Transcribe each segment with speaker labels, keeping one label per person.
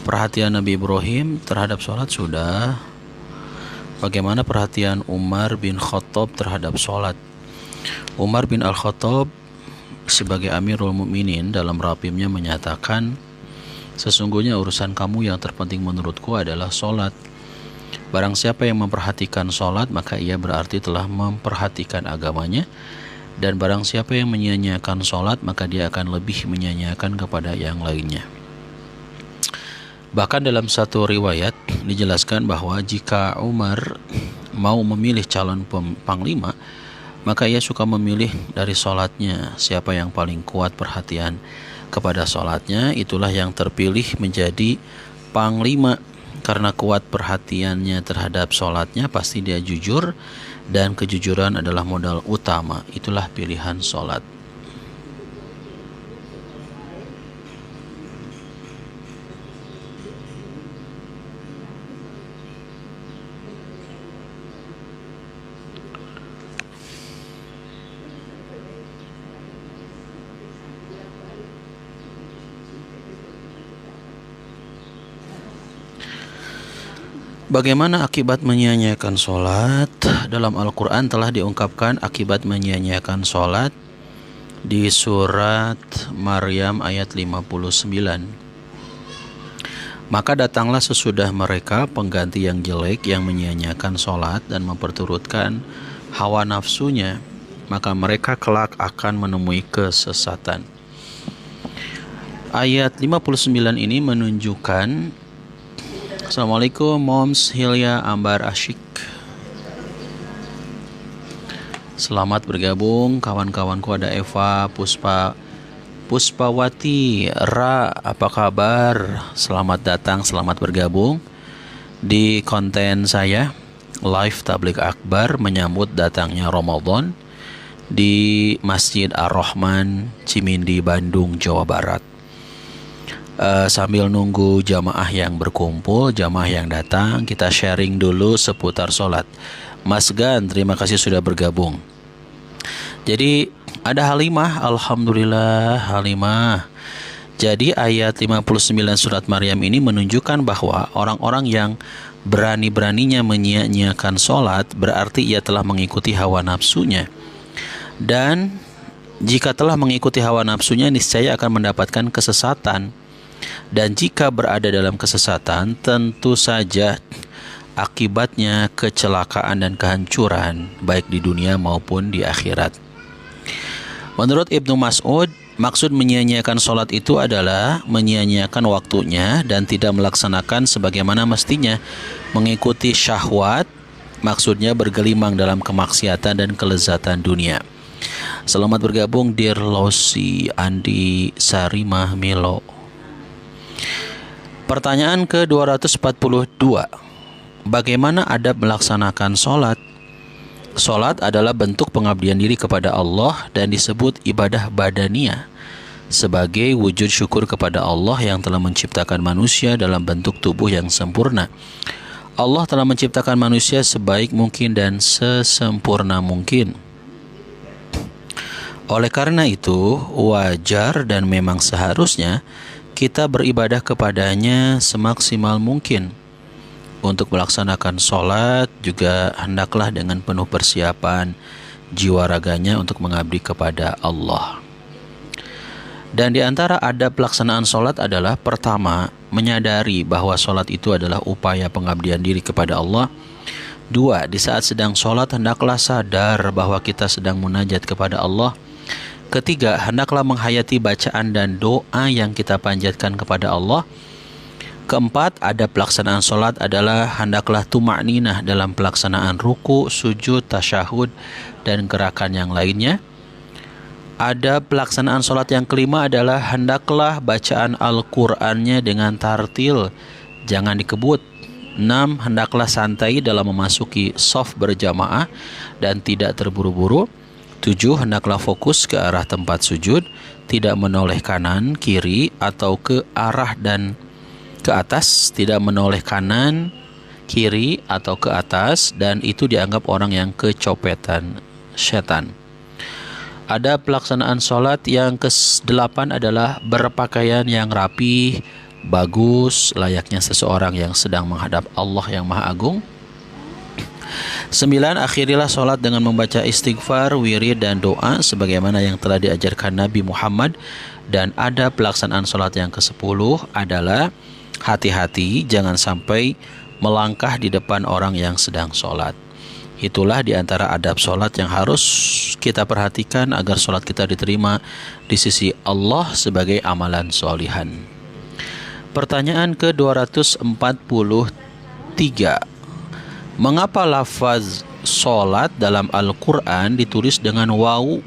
Speaker 1: Perhatian Nabi Ibrahim terhadap sholat sudah. Bagaimana perhatian Umar bin Khattab terhadap sholat? Umar bin Al-Khattab sebagai Amirul Mukminin dalam rapimnya menyatakan, sesungguhnya urusan kamu yang terpenting menurutku adalah sholat. Barang siapa yang memperhatikan sholat, maka ia berarti telah memperhatikan agamanya. Dan barang siapa yang menyia-nyiakan sholat, maka dia akan lebih menyia-nyiakan kepada yang lainnya. Bahkan dalam satu riwayat dijelaskan bahwa jika Umar mau memilih calon panglima, maka ia suka memilih dari sholatnya. Siapa yang paling kuat perhatian kepada sholatnya, itulah yang terpilih menjadi panglima. Karena kuat perhatiannya terhadap sholatnya, pasti dia jujur, dan kejujuran adalah modal utama. Itulah pilihan sholat. Bagaimana akibat menyia-nyiakan sholat? Dalam Al-Quran telah diungkapkan akibat menyia-nyiakan sholat di surat Maryam ayat 59. Maka datanglah sesudah mereka pengganti yang jelek yang menyia-nyiakan sholat dan memperturutkan hawa nafsunya, maka mereka kelak akan menemui kesesatan. Ayat 59 ini menunjukkan. Assalamualaikum Moms Hilya Ambar Asyik. Selamat bergabung kawan-kawanku, ada Eva, Puspawati, Ra, apa kabar? Selamat datang, selamat bergabung di konten saya Live Tabligh Akbar menyambut datangnya Ramadan di Masjid Ar-Rahman, Cimindi, Bandung, Jawa Barat. Sambil nunggu jamaah yang berkumpul, jamaah yang datang, kita sharing dulu seputar sholat. Mas Gan, terima kasih sudah bergabung. Jadi ada Halimah, Alhamdulillah Halimah. Jadi ayat 59 surat Maryam ini menunjukkan bahwa orang-orang yang berani-beraninya menyia-nyiakan sholat berarti ia telah mengikuti hawa nafsunya. Dan jika telah mengikuti hawa nafsunya, niscaya akan mendapatkan kesesatan. Dan jika berada dalam kesesatan, tentu saja akibatnya kecelakaan dan kehancuran baik di dunia maupun di akhirat. Menurut Ibnu Mas'ud, maksud menyia-nyiakan sholat itu adalah menyia-nyiakan waktunya dan tidak melaksanakan sebagaimana mestinya, mengikuti syahwat, maksudnya bergelimang dalam kemaksiatan dan kelezatan dunia. Selamat bergabung Dir Losi, Andi, Sarimah, Milo. Pertanyaan ke-242. Bagaimana adab melaksanakan sholat? Sholat adalah bentuk pengabdian diri kepada Allah dan disebut ibadah badaniyah sebagai wujud syukur kepada Allah yang telah menciptakan manusia dalam bentuk tubuh yang sempurna. Allah telah menciptakan manusia sebaik mungkin dan sesempurna mungkin. Oleh karena itu, wajar dan memang seharusnya kita beribadah kepadanya semaksimal mungkin. Untuk melaksanakan sholat juga hendaklah dengan penuh persiapan jiwa raganya untuk mengabdi kepada Allah. Dan di antara adab pelaksanaan sholat adalah pertama, menyadari bahwa sholat itu adalah upaya pengabdian diri kepada Allah. Dua, di saat sedang sholat hendaklah sadar bahwa kita sedang munajat kepada Allah. Ketiga, hendaklah menghayati bacaan dan doa yang kita panjatkan kepada Allah. Keempat, adab pelaksanaan sholat adalah hendaklah tuma'ninah dalam pelaksanaan ruku, sujud, tasyahud, dan gerakan yang lainnya. Adab pelaksanaan sholat yang kelima adalah hendaklah bacaan Al-Qur'annya dengan tartil, jangan dikebut. 6, hendaklah santai dalam memasuki shaf berjamaah dan tidak terburu-buru. 7, hendaklah fokus ke arah tempat sujud, tidak menoleh kanan, kiri, atau ke arah dan ke atas, tidak menoleh kanan, kiri, atau ke atas, dan itu dianggap orang yang kecopetan setan. Ada pelaksanaan sholat yang ke-8 adalah berpakaian yang rapi, bagus, layaknya seseorang yang sedang menghadap Allah yang Maha Agung. 9. Akhirilah solat dengan membaca istighfar, wirid, dan doa sebagaimana yang telah diajarkan Nabi Muhammad. Dan ada pelaksanaan solat yang ke-10 adalah hati-hati jangan sampai melangkah di depan orang yang sedang solat. Itulah diantara adab solat yang harus kita perhatikan agar solat kita diterima di sisi Allah sebagai amalan solihan. Pertanyaan ke-243. Mengapa lafaz solat dalam Al-Quran ditulis dengan waw,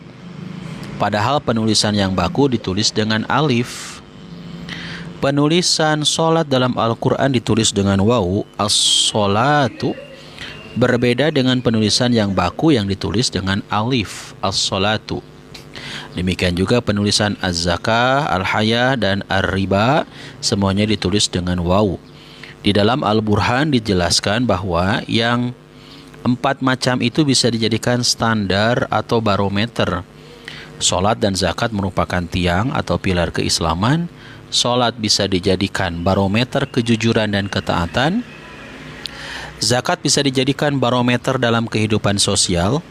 Speaker 1: padahal penulisan yang baku ditulis dengan alif? Penulisan solat dalam Al-Quran ditulis dengan waw, as-solatu, berbeda dengan penulisan yang baku yang ditulis dengan alif, as-solatu. Demikian juga penulisan az-zakah, al-haya, dan ar-riba semuanya ditulis dengan waw. Di dalam Al-Burhan dijelaskan bahwa yang 4 macam itu bisa dijadikan standar atau barometer. Solat dan zakat merupakan tiang atau pilar keislaman. Solat bisa dijadikan barometer kejujuran dan ketaatan. Zakat bisa dijadikan barometer dalam kehidupan sosial.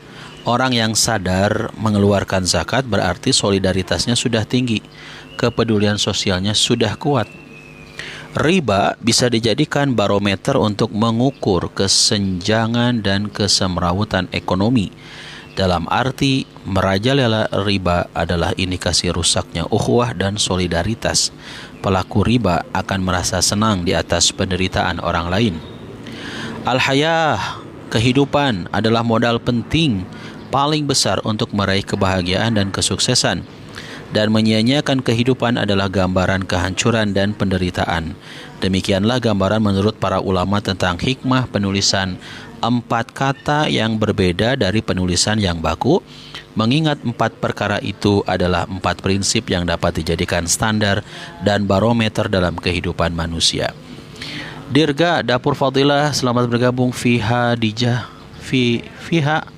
Speaker 1: Orang yang sadar mengeluarkan zakat berarti solidaritasnya sudah tinggi, kepedulian sosialnya sudah kuat. Riba bisa dijadikan barometer untuk mengukur kesenjangan dan kesemrawutan ekonomi. Dalam arti merajalela riba adalah indikasi rusaknya ukhuwah dan solidaritas. Pelaku riba akan merasa senang di atas penderitaan orang lain. Al-hayah, kehidupan adalah modal penting paling besar untuk meraih kebahagiaan dan kesuksesan. Dan menyia-nyiakan kehidupan adalah gambaran kehancuran dan penderitaan. Demikianlah gambaran menurut para ulama tentang hikmah penulisan 4 kata yang berbeda dari penulisan yang baku, mengingat 4 perkara itu adalah 4 prinsip yang dapat dijadikan standar dan barometer dalam kehidupan manusia. Dirga Dapur Fadilah, selamat bergabung. Fiha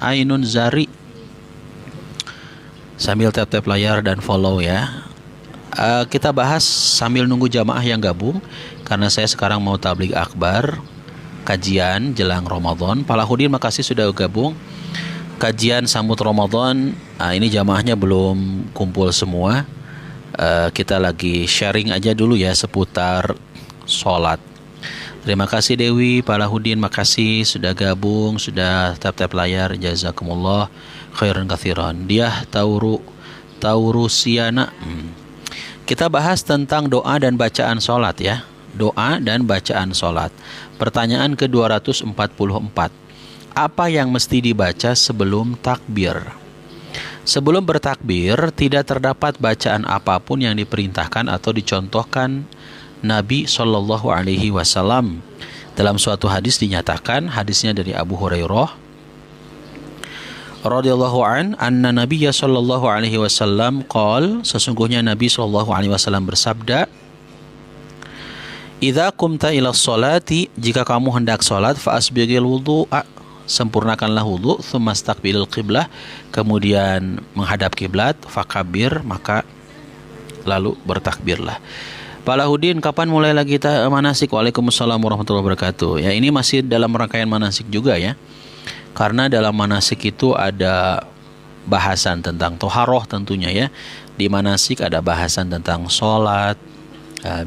Speaker 1: Ainun Zari. Sambil tap-tap layar dan follow ya. Kita bahas sambil nunggu jamaah yang gabung, karena saya sekarang mau tabligh akbar, kajian jelang Ramadan. Pak Lahudin, makasih sudah gabung. Kajian sambut Ramadan, ini jamaahnya belum kumpul semua. Kita lagi sharing aja dulu ya seputar sholat. Terima kasih Dewi, Pak Lahudin, makasih sudah gabung, sudah tap-tap layar. Jazakumullah khairan katsiran. Dia Taurusiana. Kita bahas tentang doa dan bacaan sholat ya. Doa dan bacaan sholat. Pertanyaan ke-244. Apa yang mesti dibaca sebelum takbir? Sebelum bertakbir, tidak terdapat bacaan apapun yang diperintahkan atau dicontohkan Nabi SAW. Dalam suatu hadis dinyatakan, hadisnya dari Abu Hurairah radhiyallahu anna Nabiyya sallallahu alaihi wasallam qol, sesungguhnya Nabi sallallahu alaihi wasallam bersabda, idza qumta ila sholati, jika kamu hendak salat, fa asbighil wudu'a, sempurnakanlah wudu, tsumma istaqbilil qiblah, kemudian menghadap kiblat, fakabir, maka lalu bertakbirlah. Pak Lahudin, kapan mulai lagi manasik? Waalaikumsalam warahmatullahi wabarakatuh. Ya, ini masih dalam rangkaian manasik juga ya. Karena dalam manasik itu ada bahasan tentang toharoh tentunya ya. Di manasik ada bahasan tentang sholat.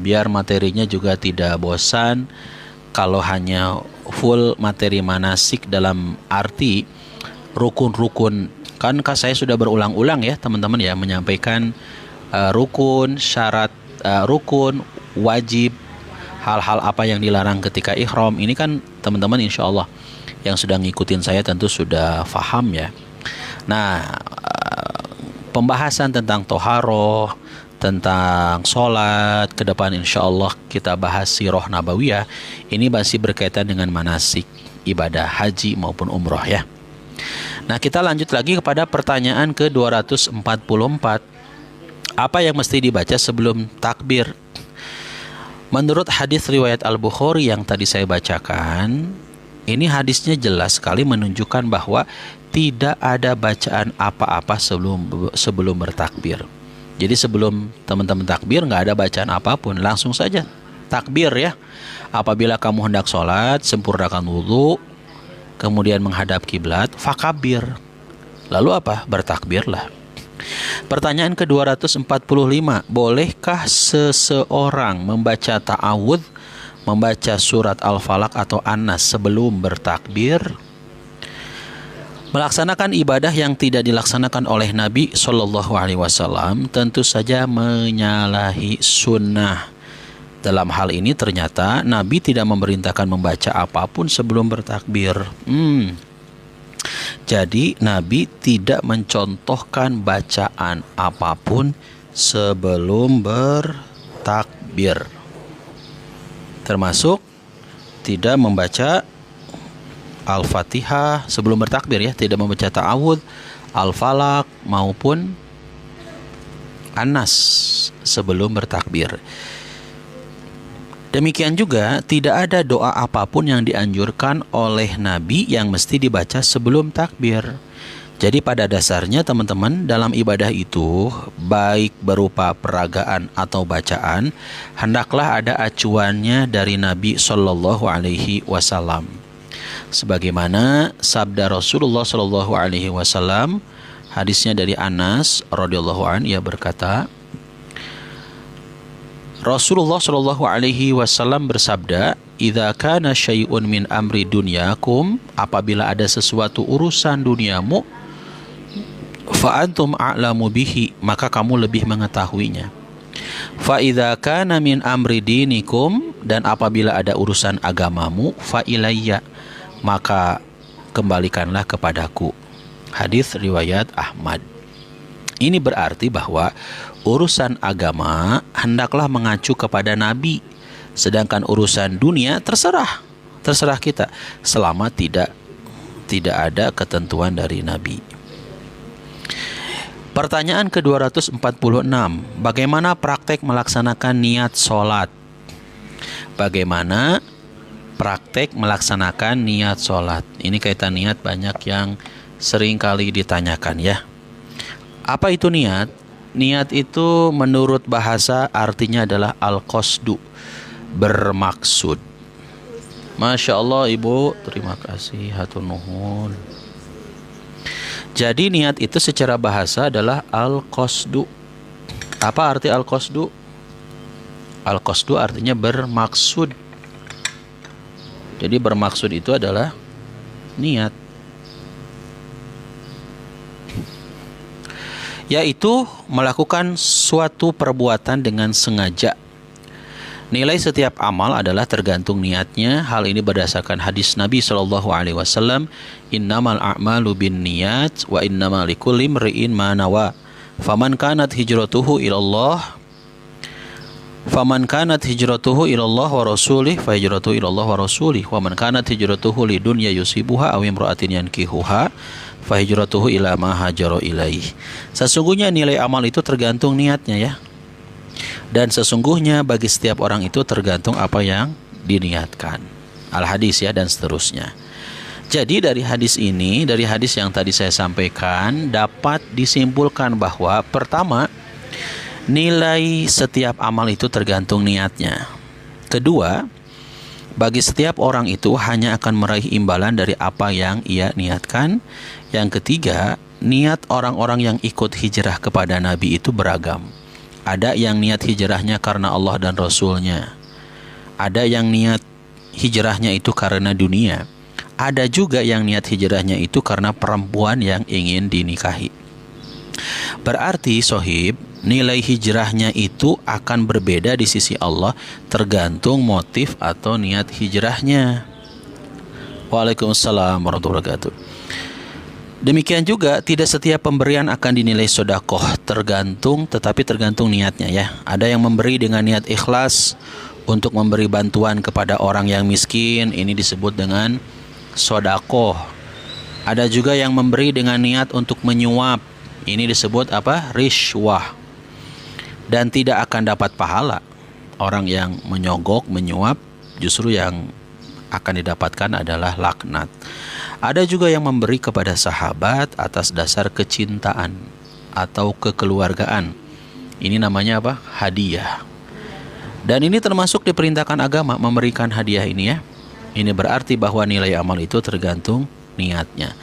Speaker 1: Biar materinya juga tidak bosan. Kalau hanya full materi manasik dalam arti rukun-rukun. Kan saya sudah berulang-ulang ya teman-teman ya, menyampaikan rukun, syarat rukun, wajib, hal-hal apa yang dilarang ketika ihram. Ini kan teman-teman insya Allah yang sudah ngikutin saya tentu sudah faham ya. Nah, pembahasan tentang toharoh, tentang sholat, ke depan insya Allah kita bahas sirah nabawiyah. Ini masih berkaitan dengan manasik ibadah haji maupun umroh ya. Nah, kita lanjut lagi kepada pertanyaan ke-244. Apa yang mesti dibaca sebelum takbir? Menurut hadis riwayat Al-Bukhari yang tadi saya bacakan, ini hadisnya jelas sekali menunjukkan bahwa tidak ada bacaan apa-apa sebelum bertakbir. Jadi sebelum teman-teman takbir nggak ada bacaan apapun, langsung saja bertakbir ya. Apabila kamu hendak sholat, sempurnakan wudu, kemudian menghadap kiblat, fakabir. Lalu apa? Bertakbirlah. Pertanyaan ke-245, bolehkah seseorang membaca ta'awudz, membaca surat Al-Falaq atau An-Nas sebelum bertakbir? Melaksanakan ibadah yang tidak dilaksanakan oleh Nabi Shallallahu Alaihi Wasallam tentu saja menyalahi sunnah. Dalam hal ini ternyata Nabi tidak memerintahkan membaca apapun sebelum bertakbir. Jadi Nabi tidak mencontohkan bacaan apapun sebelum bertakbir. Termasuk tidak membaca Al-Fatihah sebelum bertakbir ya, tidak membaca ta'awudz, Al-Falaq maupun An-Nas sebelum bertakbir. Demikian juga tidak ada doa apapun yang dianjurkan oleh Nabi yang mesti dibaca sebelum takbir. Jadi pada dasarnya teman-teman, dalam ibadah itu baik berupa peragaan atau bacaan, hendaklah ada acuannya dari Nabi Shallallahu Alaihi Wasallam. Sebagaimana sabda Rasulullah Shallallahu Alaihi Wasallam, hadisnya dari Anas radhiyallahu anhu, ia berkata, Rasulullah Shallallahu Alaihi Wasallam bersabda, "Idza kana syai'un min amri dunyakum, apabila ada sesuatu urusan duniamu, fa antum a'lamu bihi, maka kamu lebih mengetahuinya. Fa idza kana min amri dinikum, dan apabila ada urusan agamamu, fa ilayya, maka kembalikanlah kepadaku." Hadis riwayat Ahmad. Ini berarti bahwa urusan agama hendaklah mengacu kepada Nabi, sedangkan urusan dunia terserah kita, selama tidak ada ketentuan dari Nabi. Pertanyaan ke-246, bagaimana praktek melaksanakan niat sholat? Bagaimana praktek melaksanakan niat sholat? Ini kaitan niat banyak yang sering kali ditanyakan ya. Apa itu niat? Niat itu menurut bahasa artinya adalah al-qasdu, bermaksud. Masya Allah Ibu, terima kasih, hatur nuhun. Jadi niat itu secara bahasa adalah al-qasdu. Apa arti al-qasdu? Al-qasdu artinya bermaksud. Jadi bermaksud itu adalah niat, yaitu melakukan suatu perbuatan dengan sengaja. Nilai setiap amal adalah tergantung niatnya. Hal ini berdasarkan hadis Nabi Shallallahu Alaihi Wasallam, "Innamal a'malu binniyat wa innamal likulli imri'in ma nawa. Faman kanat hijratuhu ilallah wa rasulih fa hijratuhu ilallah wa rasulih. Wa man kanat hijratuhu lidunya yusibuha aw imra'atin yankihuha fa hijratuhu ila ma hajara ilaih." Sesungguhnya nilai amal itu tergantung niatnya ya. Dan sesungguhnya bagi setiap orang itu tergantung apa yang diniatkan. Al-hadis ya, dan seterusnya. Jadi dari hadis ini, dari hadis yang tadi saya sampaikan, dapat disimpulkan bahwa pertama, nilai setiap amal itu tergantung niatnya. Kedua, bagi setiap orang itu hanya akan meraih imbalan dari apa yang ia niatkan. Yang ketiga, niat orang-orang yang ikut hijrah kepada Nabi itu beragam. Ada yang niat hijrahnya karena Allah dan Rasulnya. Ada yang niat hijrahnya itu karena dunia. Ada juga yang niat hijrahnya itu karena perempuan yang ingin dinikahi. Berarti sohib, nilai hijrahnya itu akan berbeda di sisi Allah tergantung motif atau niat hijrahnya. Waalaikumsalam warahmatullahi wabarakatuh. Demikian juga tidak setiap pemberian akan dinilai sedekah, tetapi tergantung niatnya ya. Ada yang memberi dengan niat ikhlas untuk memberi bantuan kepada orang yang miskin, ini disebut dengan sedekah. Ada juga yang memberi dengan niat untuk menyuap, ini disebut apa? Rishwah. Dan tidak akan dapat pahala. Orang yang menyogok, menyuap, justru yang akan didapatkan adalah laknat. Ada juga yang memberi kepada sahabat atas dasar kecintaan atau kekeluargaan. Ini namanya apa? Hadiah. Dan ini termasuk diperintahkan agama memberikan hadiah ini ya. Ini berarti bahwa nilai amal itu tergantung niatnya.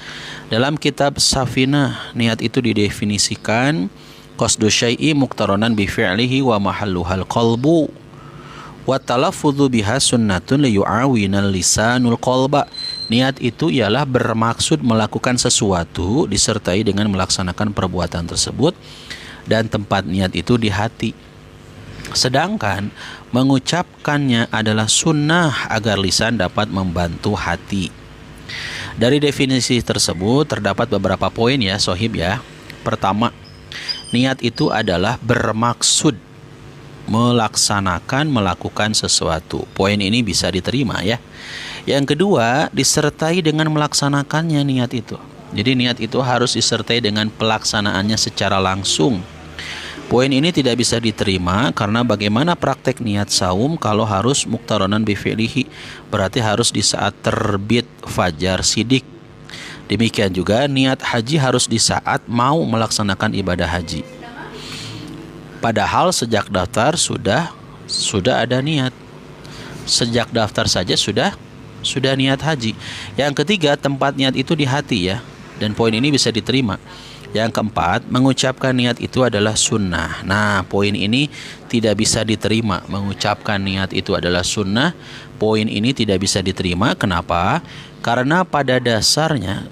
Speaker 1: Dalam kitab Safinah, niat itu didefinisikan qasdu syai'i muqtaranan bi fi'lihi wa mahalluhal qalbu wa talaffudzu biha sunnatun li yu'awinal lisanul qalba. Niat itu ialah bermaksud melakukan sesuatu disertai dengan melaksanakan perbuatan tersebut, dan tempat niat itu di hati. Sedangkan mengucapkannya adalah sunnah agar lisan dapat membantu hati. Dari definisi tersebut terdapat beberapa poin ya sohib ya. Pertama, niat itu adalah bermaksud melakukan sesuatu. Poin ini bisa diterima ya. Yang kedua, disertai dengan melaksanakannya niat itu. Jadi niat itu harus disertai dengan pelaksanaannya secara langsung. Poin ini tidak bisa diterima karena bagaimana praktek niat saum kalau harus muqtaranan bi fi'lihi, berarti harus di saat terbit fajar sidik. Demikian juga niat haji harus di saat mau melaksanakan ibadah haji. Padahal sejak daftar sudah ada niat. Sejak daftar saja sudah niat haji. Yang ketiga, tempat niat itu di hati ya. Dan poin ini bisa diterima. Yang keempat, mengucapkan niat itu adalah sunnah. Nah, poin ini tidak bisa diterima. Mengucapkan niat itu adalah sunnah. Poin ini tidak bisa diterima. Kenapa? Karena apa dasarnya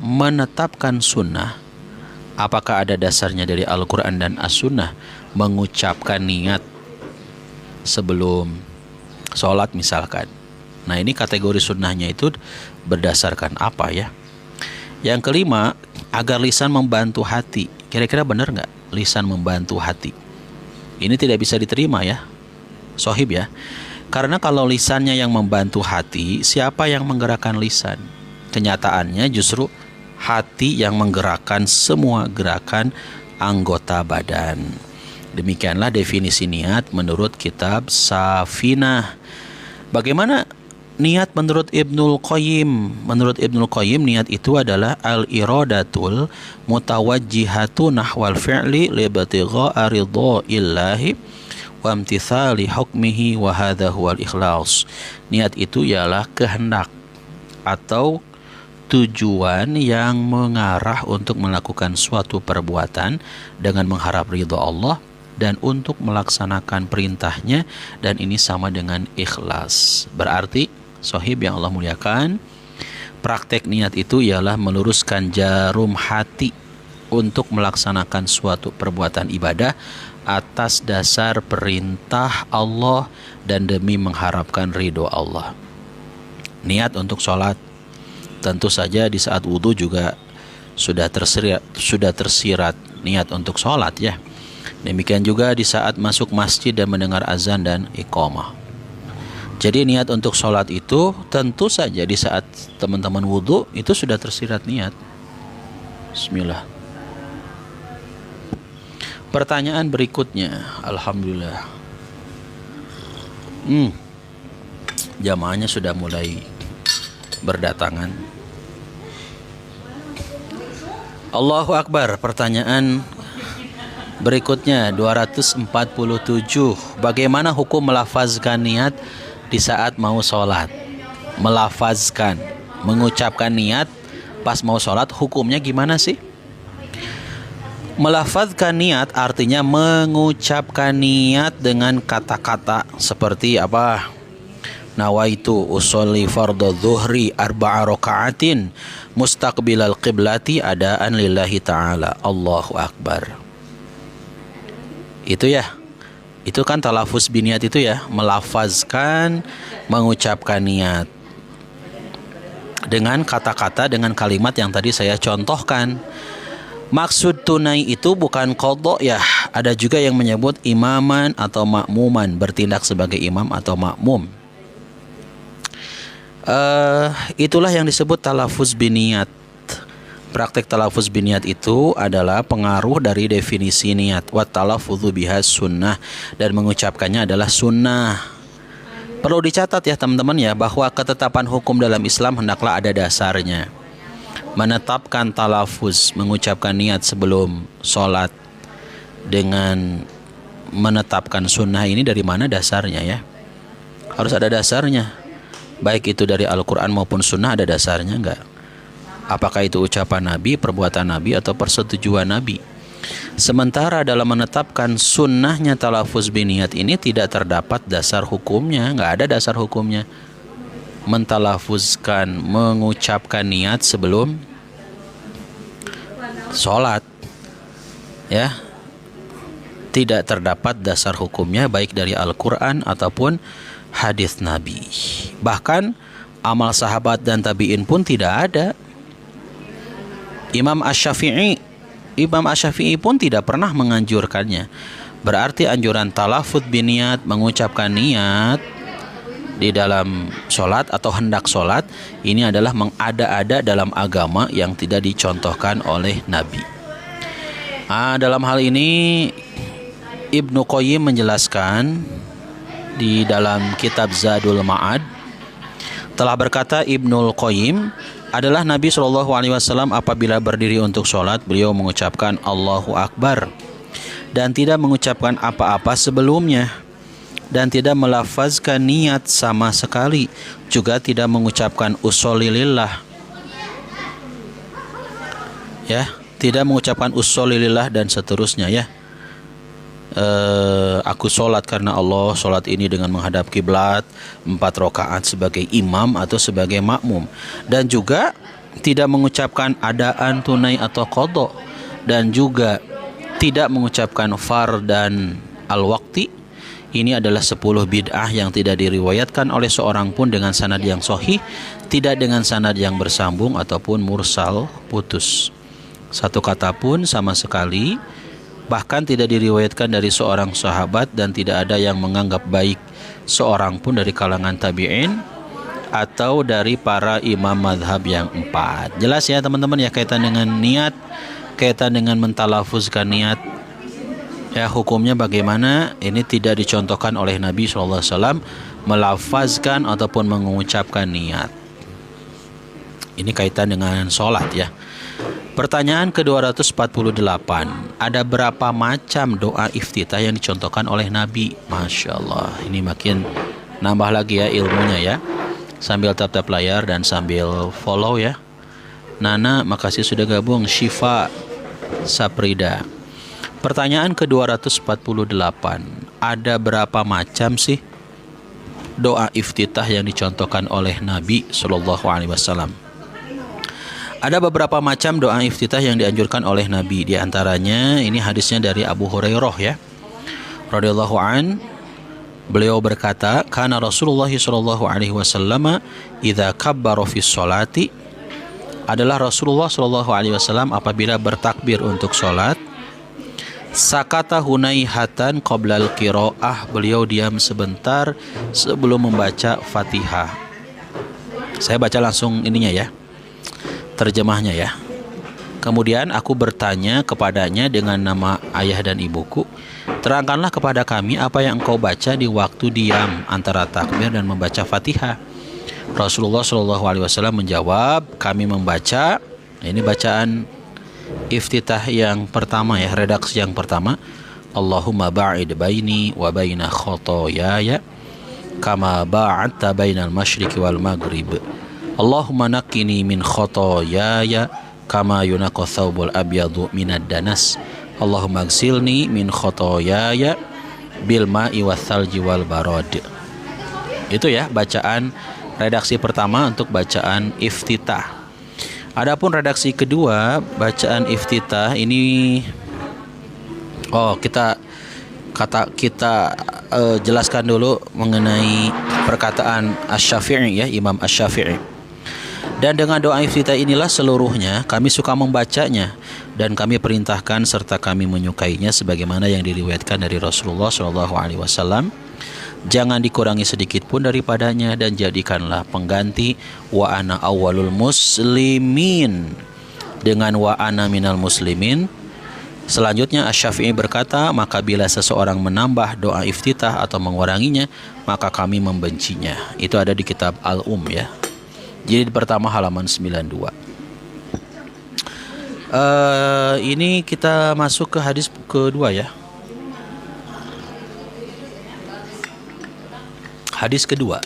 Speaker 1: menetapkan sunnah? Apakah ada dasarnya dari Al-Quran dan As-Sunnah mengucapkan niat sebelum sholat misalkan? Nah, ini kategori sunnahnya itu berdasarkan apa ya? Yang kelima, agar lisan membantu hati. Kira-kira benar nggak lisan membantu hati? Ini tidak bisa diterima ya, sohib ya. Karena kalau lisannya yang membantu hati, siapa yang menggerakkan lisan? Kenyataannya justru hati yang menggerakkan semua gerakan anggota badan. Demikianlah definisi niat menurut kitab Safinah. Bagaimana niat menurut Ibnul Qayyim? Menurut Ibnul Qayyim, niat itu adalah al-iradatul mutawajjihatu nahwal fi'li libtigha'a ridha'illahi wa imtithali hukmihi wa hadha huwal ikhlas. Niat itu ialah kehendak atau tujuan yang mengarah untuk melakukan suatu perbuatan dengan mengharap ridha Allah dan untuk melaksanakan perintahnya, dan ini sama dengan ikhlas. Berarti sohib yang Allah muliakan, praktek niat itu ialah meluruskan jarum hati untuk melaksanakan suatu perbuatan ibadah atas dasar perintah Allah dan demi mengharapkan ridho Allah. Niat untuk sholat, tentu saja di saat wudhu juga sudah tersirat niat untuk sholat ya. Demikian juga di saat masuk masjid dan mendengar azan dan iqamah. Jadi niat untuk sholat itu tentu saja di saat teman-teman wudhu itu sudah tersirat niat. Bismillah. Pertanyaan berikutnya, alhamdulillah. Jamaahnya sudah mulai berdatangan. Allahu Akbar. Pertanyaan berikutnya 247. Bagaimana hukum melafazkan niat di saat mau sholat? Melafazkan, mengucapkan niat pas mau sholat, hukumnya gimana sih? Melafazkan niat artinya mengucapkan niat dengan kata-kata seperti apa? Nawaitu usolli fardhu dhuhri arba'a raka'atin mustaqbilal qiblati adaan lillahi ta'ala. Allahu Akbar. Itu ya. Itu kan talafuz biniat itu ya, melafazkan, mengucapkan niat dengan kata-kata, dengan kalimat yang tadi saya contohkan. Maksud tunai itu bukan qadha ya. Ada juga yang menyebut imaman atau makmuman, bertindak sebagai imam atau makmum. Itulah yang disebut talafuz biniat. Praktek talafuz biniat itu adalah pengaruh dari definisi niat. Wa talafudzu biha sunnah, dan mengucapkannya adalah sunnah. Perlu dicatat ya teman-teman ya, bahwa ketetapan hukum dalam Islam hendaklah ada dasarnya. Menetapkan talafuz, mengucapkan niat sebelum sholat dengan menetapkan sunnah ini dari mana dasarnya ya. Harus ada dasarnya. Baik itu dari Al-Quran maupun sunnah ada dasarnya enggak? Apakah itu ucapan Nabi, perbuatan Nabi, atau persetujuan Nabi? Sementara dalam menetapkan sunnahnya talafuz biniyat ini tidak terdapat dasar hukumnya, enggak ada dasar hukumnya. Mentalafuzkan, mengucapkan niat sebelum sholat ya, tidak terdapat dasar hukumnya baik dari Al-Quran ataupun hadis Nabi. Bahkan amal sahabat dan tabi'in pun tidak ada. Imam Asy-Syafi'i pun tidak pernah menganjurkannya. Berarti anjuran talafuz biniyat, mengucapkan niat di dalam sholat atau hendak sholat, ini adalah mengada-ada dalam agama yang tidak dicontohkan oleh Nabi. Dalam hal ini Ibnu Qayyim menjelaskan di dalam kitab Zadul Ma'ad, telah berkata Ibnul Qayyim, adalah Nabi SAW apabila berdiri untuk sholat, beliau mengucapkan Allahu Akbar dan tidak mengucapkan apa-apa sebelumnya, dan tidak melafazkan niat sama sekali, juga tidak mengucapkan usolli lillah ya, tidak mengucapkan usolli lillah dan seterusnya ya. Aku sholat karena Allah, sholat ini dengan menghadap kiblat 4 rakaat sebagai imam atau sebagai makmum, dan juga tidak mengucapkan adaan, tunai atau qadha, dan juga tidak mengucapkan far dan al-waqti. Ini adalah 10 bid'ah yang tidak diriwayatkan oleh seorang pun dengan sanad yang sahih, tidak dengan sanad yang bersambung ataupun mursal, putus. Satu kata pun sama sekali, bahkan tidak diriwayatkan dari seorang sahabat, dan tidak ada yang menganggap baik seorang pun dari kalangan tabi'in atau dari para imam madhab yang 4. Jelas ya teman-teman ya, kaitan dengan niat, kaitan dengan mentalafuzkan niat ya, hukumnya bagaimana? Ini tidak dicontohkan oleh Nabi SAW melafazkan ataupun mengucapkan niat. Ini kaitan dengan sholat ya. Pertanyaan ke-248, ada berapa macam doa iftitah yang dicontohkan oleh Nabi? Masya Allah, ini makin nambah lagi ya ilmunya ya. Sambil tap-tap layar dan sambil follow ya. Nana, makasih sudah gabung. Syifa Saprida. Pertanyaan ke-248, ada berapa macam sih doa iftitah yang dicontohkan oleh Nabi SAW? Ada beberapa macam doa iftitah yang dianjurkan oleh Nabi. Di antaranya ini hadisnya dari Abu Hurairah ya, radhiyallahu an. Beliau berkata, kana Rasulullah SAW idza kabbara fi sholati, adalah Rasulullah SAW apabila bertakbir untuk sholat, sakata hunaihatan qoblal qiraah, beliau diam sebentar sebelum membaca Fatihah. Saya baca langsung ininya ya, terjemahnya ya. Kemudian aku bertanya kepadanya dengan nama ayah dan ibuku, terangkanlah kepada kami apa yang engkau baca di waktu diam antara takbir dan membaca Fatihah. Rasulullah SAW menjawab, kami membaca, ini bacaan iftitah yang pertama ya, redaksi yang pertama, Allahumma ba'id baini wa baina khotoyaya kama ba'adta bainal masyriqi wal maghrib. Allahumma naqqini min khotoyaya kama yunaqqa thawbul abyadu minad danas. Allahumma agsilni min khotoyaya bil ma'i wath thalji wal barad. Itu ya bacaan redaksi pertama untuk bacaan iftitah. Adapun redaksi kedua, bacaan iftitah ini kita jelaskan dulu mengenai perkataan Asy-Syafi'i ya, Imam Asy-Syafi'i. Dan dengan doa iftitah inilah seluruhnya kami suka membacanya, dan kami perintahkan serta kami menyukainya sebagaimana yang diriwayatkan dari Rasulullah SAW. Jangan dikurangi sedikit pun daripadanya, dan jadikanlah pengganti wa ana awwalul muslimin dengan wa ana minal muslimin. Selanjutnya Asy-Syafi'i berkata, maka bila seseorang menambah doa iftitah atau menguranginya, maka kami membencinya. Itu ada di kitab ya. Jadi pertama halaman 92. Ini kita masuk ke hadis kedua ya. Hadis kedua,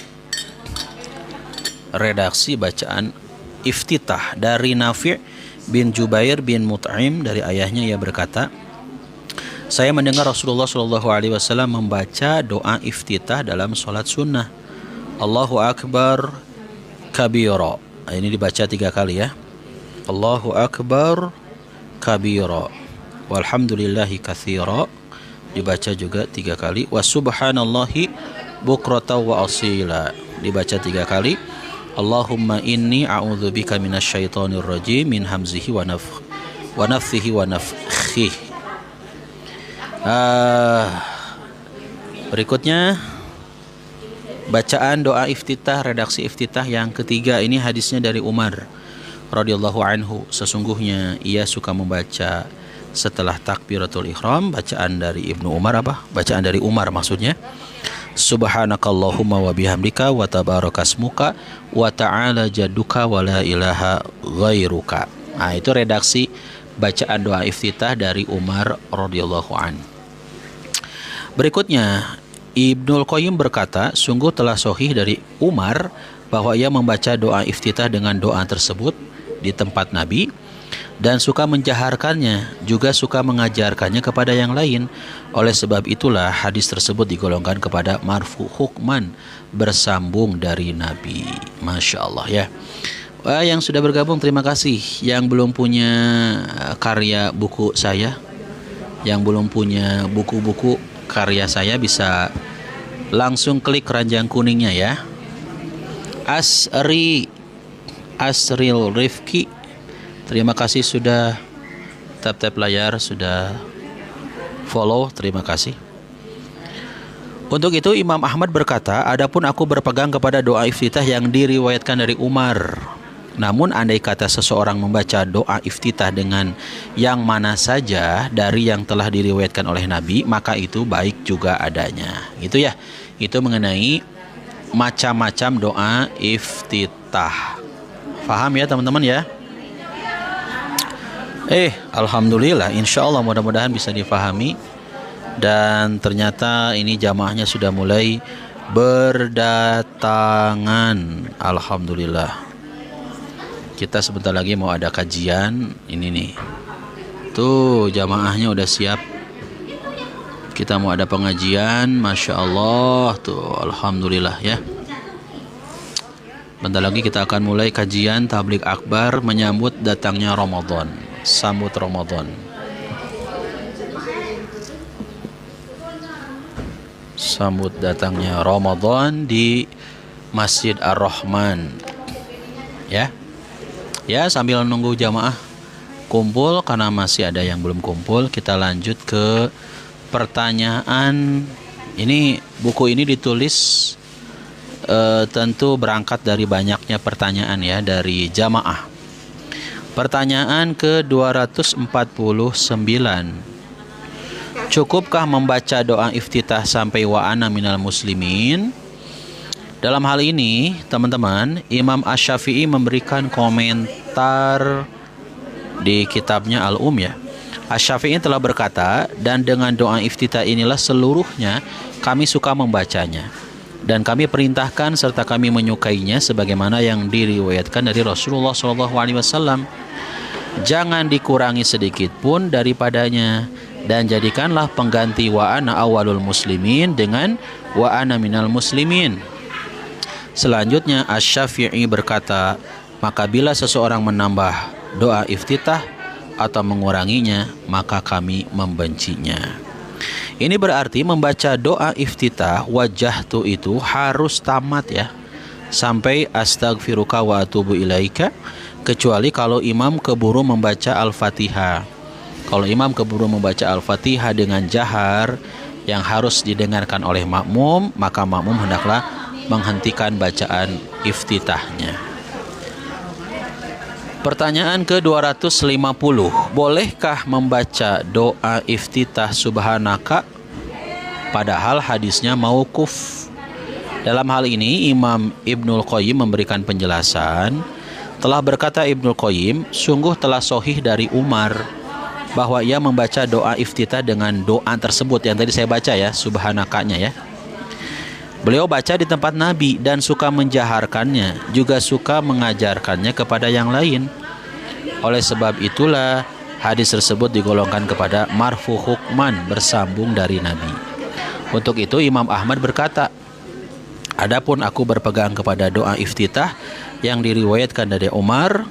Speaker 1: redaksi bacaan iftitah dari Nafi' bin Jubair bin Mut'im, dari ayahnya, ia berkata, saya mendengar Rasulullah SAW membaca doa iftitah dalam sholat sunnah. Allahu Akbar kabira. Ini dibaca 3 kali ya. Allahu Akbar kabira. Walhamdulillahi katsira. Dibaca juga 3 kali. Wa subhanallahi bukrata wa asila. Dibaca 3 kali. Allahumma inni a'udzubika minasyaitonir rajim min hamzihi wa nafthihi wa nafthihi. Berikutnya bacaan doa iftitah, redaksi iftitah yang ketiga. Ini hadisnya dari Umar radhiyallahu anhu. Sesungguhnya ia suka membaca setelah takbiratul ihram. Bacaan dari Ibnu Umar apa? Bacaan dari Umar maksudnya. Subhanakallahumma wa bihamdika wa tabarakasmuka wa ta'ala jadduka wa la ilaha ghairuka. Nah, itu redaksi bacaan doa iftitah dari Umar radhiyallahu anhu. Berikutnya, Ibnul Qayyim berkata, sungguh telah sahih dari Umar bahwa ia membaca doa iftitah dengan doa tersebut di tempat Nabi dan suka menjaharkannya, juga suka mengajarkannya kepada yang lain. Oleh sebab itulah hadis tersebut digolongkan kepada marfu hukman, bersambung dari Nabi. Masya Allah ya. Yang sudah bergabung terima kasih. Yang belum punya karya buku saya, yang belum punya buku-buku karya saya, bisa langsung klik keranjang kuningnya ya. Asril Rifki, terima kasih sudah tap layar, sudah follow, terima kasih. Untuk itu Imam Ahmad berkata, adapun aku berpegang kepada doa iftitah yang diriwayatkan dari Umar. Namun andai kata seseorang membaca doa iftitah dengan yang mana saja dari yang telah diriwayatkan oleh Nabi, maka itu baik juga adanya. Itu ya, itu mengenai macam-macam doa iftitah. Paham ya teman-teman ya? Alhamdulillah, insya Allah mudah-mudahan bisa difahami. Dan ternyata ini jamaahnya sudah mulai berdatangan. Alhamdulillah. Kita sebentar lagi mau ada kajian. Ini nih, tuh jamaahnya udah siap. Kita mau ada pengajian. Masya Allah tuh, alhamdulillah ya. Bentar lagi kita akan mulai kajian tabligh akbar menyambut datangnya Ramadan. Sambut Ramadan. Sambut datangnya Ramadan di Masjid Ar-Rahman. Ya. Ya, sambil nunggu jamaah kumpul, karena masih ada yang belum kumpul, kita lanjut ke pertanyaan. Ini buku ini ditulis tentu berangkat dari banyaknya pertanyaan ya dari jamaah. Pertanyaan ke-249. Cukupkah membaca doa iftitah sampai wa ana minal muslimin? Dalam hal ini, teman-teman, Imam Asy-Syafi'i memberikan komentar di kitabnya Al-Ya. Asy-Syafi'i telah berkata, dan dengan doa iftitah inilah seluruhnya kami suka membacanya. Dan kami perintahkan serta kami menyukainya sebagaimana yang diriwayatkan dari Rasulullah SAW. Jangan dikurangi sedikit pun daripadanya, dan jadikanlah pengganti wa ana awwalul muslimin dengan wa ana minal muslimin. Selanjutnya Asy-Syafi'i berkata, maka bila seseorang menambah doa iftitah atau menguranginya, maka kami membencinya. Ini berarti membaca doa iftitah wajahtu itu harus tamat ya, sampai astaghfiruka wa atubu ilaika, kecuali kalau imam keburu membaca Al-Fatihah. Kalau imam keburu membaca Al-Fatihah dengan jahar yang harus didengarkan oleh makmum, maka makmum hendaklah menghentikan bacaan iftitahnya. Pertanyaan ke-250. Bolehkah membaca doa iftitah subhanaka padahal hadisnya mauquf? Dalam hal ini Imam Ibnul Qayyim memberikan penjelasan. Telah berkata Ibnul Qayyim, sungguh telah sahih dari Umar bahwa ia membaca doa iftitah dengan doa tersebut yang tadi saya baca ya, subhanakanya ya. Beliau baca di tempat Nabi dan suka menjaharkannya, juga suka mengajarkannya kepada yang lain. Oleh sebab itulah hadis tersebut digolongkan kepada marfu hukman, bersambung dari Nabi. Untuk itu Imam Ahmad berkata, adapun aku berpegang kepada doa iftitah yang diriwayatkan dari Umar,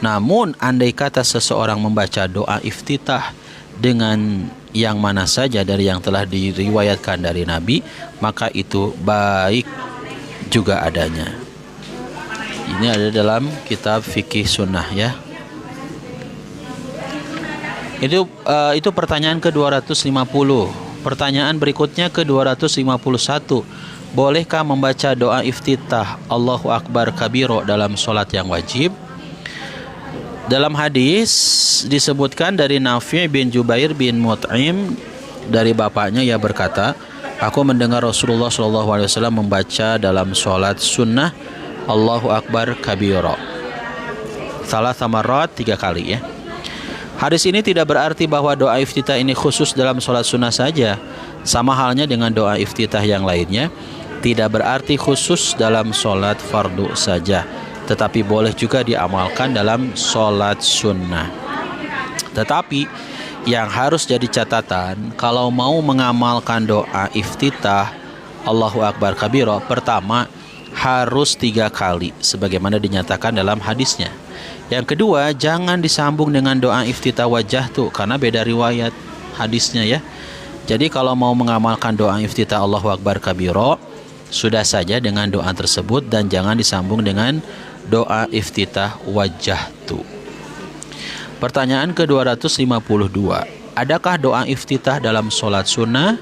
Speaker 1: namun andai kata seseorang membaca doa iftitah dengan yang mana saja dari yang telah diriwayatkan dari Nabi, maka itu baik juga adanya. Ini ada dalam kitab fikih sunnah ya. Itu pertanyaan ke-250. Pertanyaan berikutnya ke-251. Bolehkah membaca doa iftitah Allahu Akbar kabiro dalam sholat yang wajib? Dalam hadis disebutkan dari Nafi' bin Jubair bin Mut'im, dari bapaknya, ia berkata, aku mendengar Rasulullah SAW membaca dalam sholat sunnah Allahu Akbar kabiro salah samarat 3 kali ya. Hadis ini tidak berarti bahwa doa iftitah ini khusus dalam sholat sunnah saja. Sama halnya dengan doa iftitah yang lainnya, tidak berarti khusus dalam sholat fardu saja, tetapi boleh juga diamalkan dalam sholat sunnah. Tetapi yang harus jadi catatan, kalau mau mengamalkan doa iftitah Allahu Akbar kabiro, pertama harus 3 kali sebagaimana dinyatakan dalam hadisnya. Yang kedua, jangan disambung dengan doa iftitah wajah tuh, karena beda riwayat hadisnya ya. Jadi kalau mau mengamalkan doa iftitah Allahu Akbar kabiro, sudah saja dengan doa tersebut dan jangan disambung dengan doa iftitah wajah tuh. Pertanyaan ke-252. Adakah doa iftitah dalam sholat sunnah?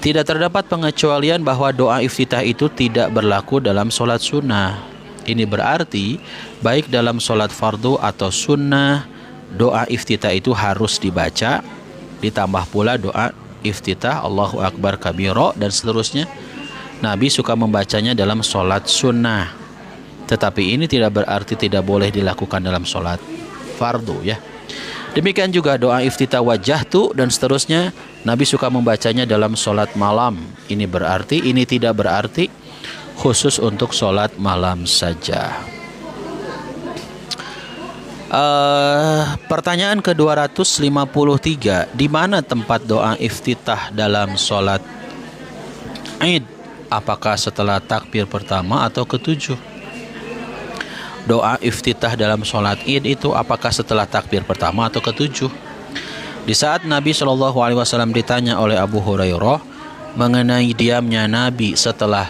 Speaker 1: Tidak terdapat pengecualian bahwa doa iftitah itu tidak berlaku dalam sholat sunnah. Ini berarti baik dalam sholat fardu atau sunnah, doa iftitah itu harus dibaca, ditambah pula doa iftitah Allahu Akbar kabiro dan seterusnya. Nabi suka membacanya dalam sholat sunnah, tetapi ini tidak berarti tidak boleh dilakukan dalam sholat fardu ya. Demikian juga doa iftitah wajah tu dan seterusnya, Nabi suka membacanya dalam sholat malam. Ini tidak berarti khusus untuk sholat malam saja. Pertanyaan ke-253. Di mana tempat doa iftitah dalam sholat Id? Apakah setelah takbir pertama atau ke-7? Doa iftitah dalam sholat Id itu apakah setelah takbir pertama atau ke-7? Di saat Nabi SAW ditanya oleh Abu Hurairah mengenai diamnya Nabi setelah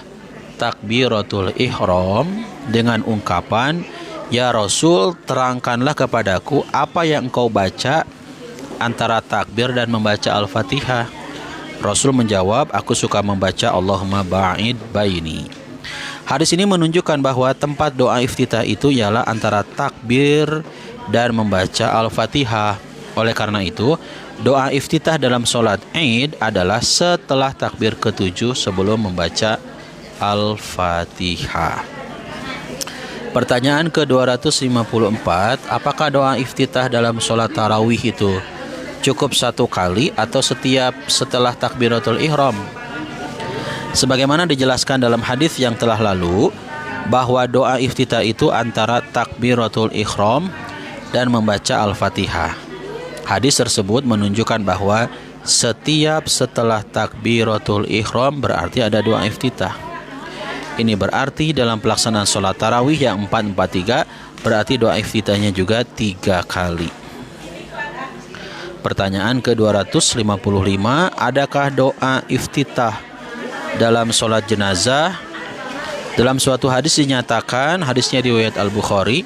Speaker 1: takbiratul ihram dengan ungkapan, ya Rasul, terangkanlah kepadaku apa yang engkau baca antara takbir dan membaca Al-Fatihah. Rasul menjawab, aku suka membaca Allahumma ba'id baini. Hadis ini menunjukkan bahwa tempat doa iftitah itu ialah antara takbir dan membaca Al-Fatihah. Oleh karena itu, doa iftitah dalam sholat Id adalah setelah takbir ke-7 sebelum membaca Al-Fatihah. Pertanyaan ke-254. Apakah doa iftitah dalam sholat tarawih itu cukup 1 kali atau setelah takbiratul ihram? Sebagaimana dijelaskan dalam hadis yang telah lalu, bahwa doa iftitah itu antara takbiratul ihram dan membaca Al-Fatihah. Hadis tersebut menunjukkan bahwa setiap setelah takbiratul ihram berarti ada doa iftitah. Ini berarti dalam pelaksanaan sholat tarawih yang 4-4-3 berarti doa iftitahnya juga 3 kali. Pertanyaan ke-255. Adakah doa iftitah dalam sholat jenazah? Dalam suatu hadis dinyatakan, hadisnya riwayat Al-Bukhari,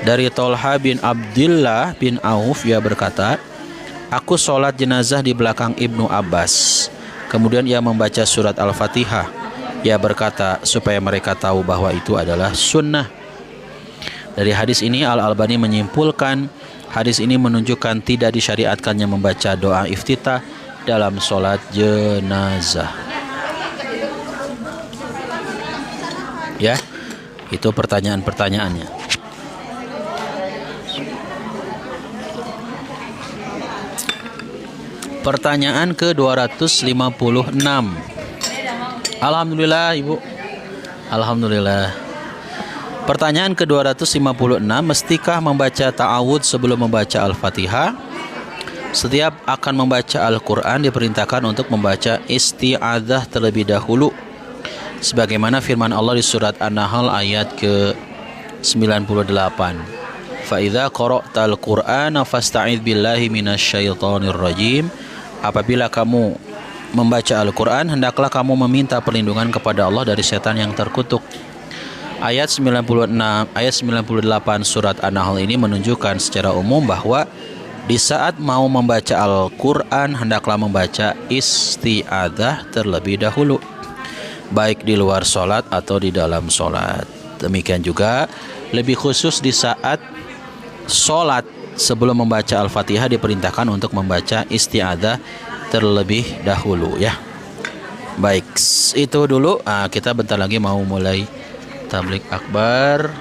Speaker 1: dari Tolha bin Abdullah bin Auf, ia berkata, aku sholat jenazah di belakang Ibnu Abbas. Kemudian ia membaca surat Al-Fatihah. Ia berkata supaya mereka tahu bahwa itu adalah sunnah. Dari hadis ini Al-Albani menyimpulkan hadis ini menunjukkan tidak disyariatkannya membaca doa iftitah dalam sholat jenazah. Ya, itu pertanyaan-pertanyaannya. Pertanyaan ke-256. Alhamdulillah Ibu. Alhamdulillah. Pertanyaan ke-256, mestikah membaca ta'awudz sebelum membaca Al-Fatihah? Setiap akan membaca Al-Quran diperintahkan untuk membaca isti'adzah terlebih dahulu, sebagaimana firman Allah di surat An-Nahl ayat ke-98. Fa'idha qara'tal Qur'ana fasta'idz billahi minasyaitonir rajim. Apabila kamu membaca Al-Quran, hendaklah kamu meminta perlindungan kepada Allah dari setan yang terkutuk. Ayat 98 surat An-Nahl ini menunjukkan secara umum bahwa di saat mau membaca Al-Quran, hendaklah membaca isti'adzah terlebih dahulu, baik di luar sholat atau di dalam sholat. Demikian juga lebih khusus di saat sholat, sebelum membaca Al-Fatihah diperintahkan untuk membaca isti'adzah terlebih dahulu ya. Baik, itu dulu. Kita bentar lagi mau mulai tablik akbar.